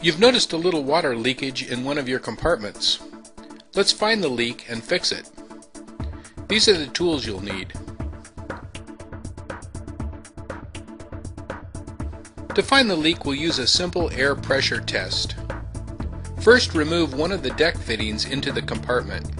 You've noticed a little water leakage in one of your compartments. Let's find the leak and fix it. These are the tools you'll need. To find the leak, we'll use a simple air pressure test. First, remove one of the deck fittings into the compartment.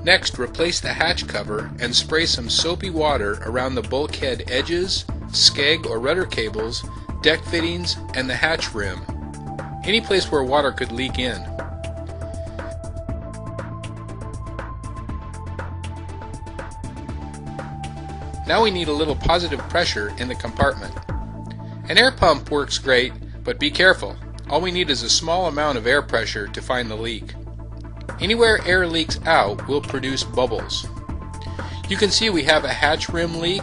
Next, replace the hatch cover and spray some soapy water around the bulkhead edges, skeg or rudder cables, deck fittings, and the hatch rim. Any place where water could leak in. Now we need a little positive pressure in the compartment. An air pump works great, but be careful. All we need is a small amount of air pressure to find the leak. Anywhere air leaks out will produce bubbles. You can see we have a hatch rim leak.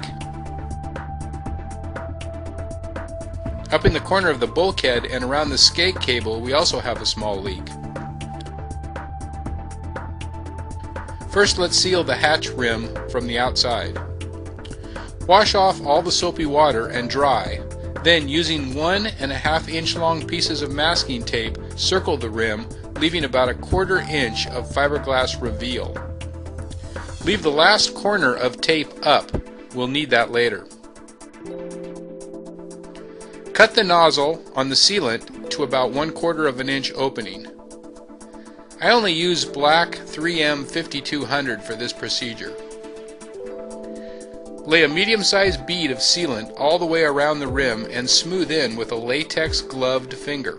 Up in the corner of the bulkhead and around the skeg cable we also have a small leak. First, let's seal the hatch rim from the outside. Wash off all the soapy water and dry. Then, using 1.5 inch long pieces of masking tape, circle the rim, leaving about a 1/4 inch of fiberglass reveal. Leave the last corner of tape up. We'll need that later. Cut the nozzle on the sealant to about 1/4 inch opening. I only use black 3M 5200 for this procedure. Lay a medium-sized bead of sealant all the way around the rim and smooth in with a latex gloved finger.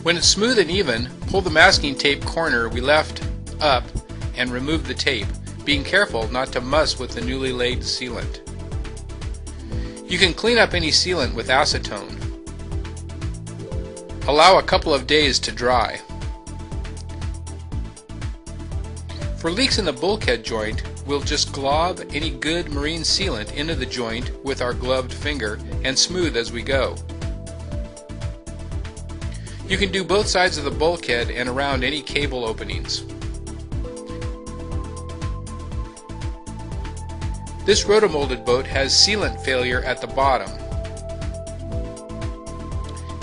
When it's smooth and even, pull the masking tape corner we left up and remove the tape, being careful not to muss with the newly laid sealant. You can clean up any sealant with acetone. Allow a couple of days to dry. For leaks in the bulkhead joint, we'll just glob any good marine sealant into the joint with our gloved finger and smooth as we go. You can do both sides of the bulkhead and around any cable openings. This rotomolded boat has sealant failure at the bottom.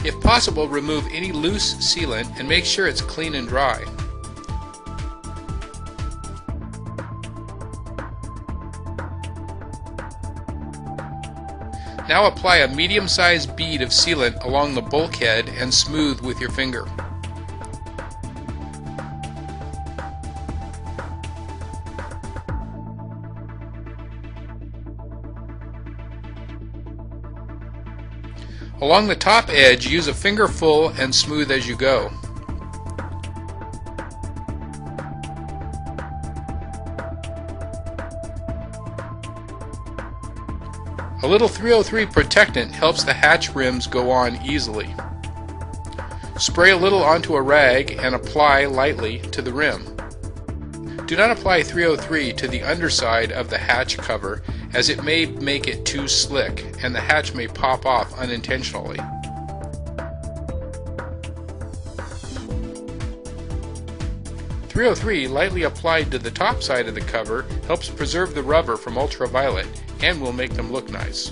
If possible, remove any loose sealant and make sure it's clean and dry. Now apply a medium-sized bead of sealant along the bulkhead and smooth with your finger. Along the top edge, use a fingerful and smooth as you go. A little 303 protectant helps the hatch rims go on easily. Spray a little onto a rag and apply lightly to the rim. Do not apply 303 to the underside of the hatch cover, as it may make it too slick and the hatch may pop off unintentionally. .303 lightly applied to the top side of the cover helps preserve the rubber from ultraviolet and will make them look nice.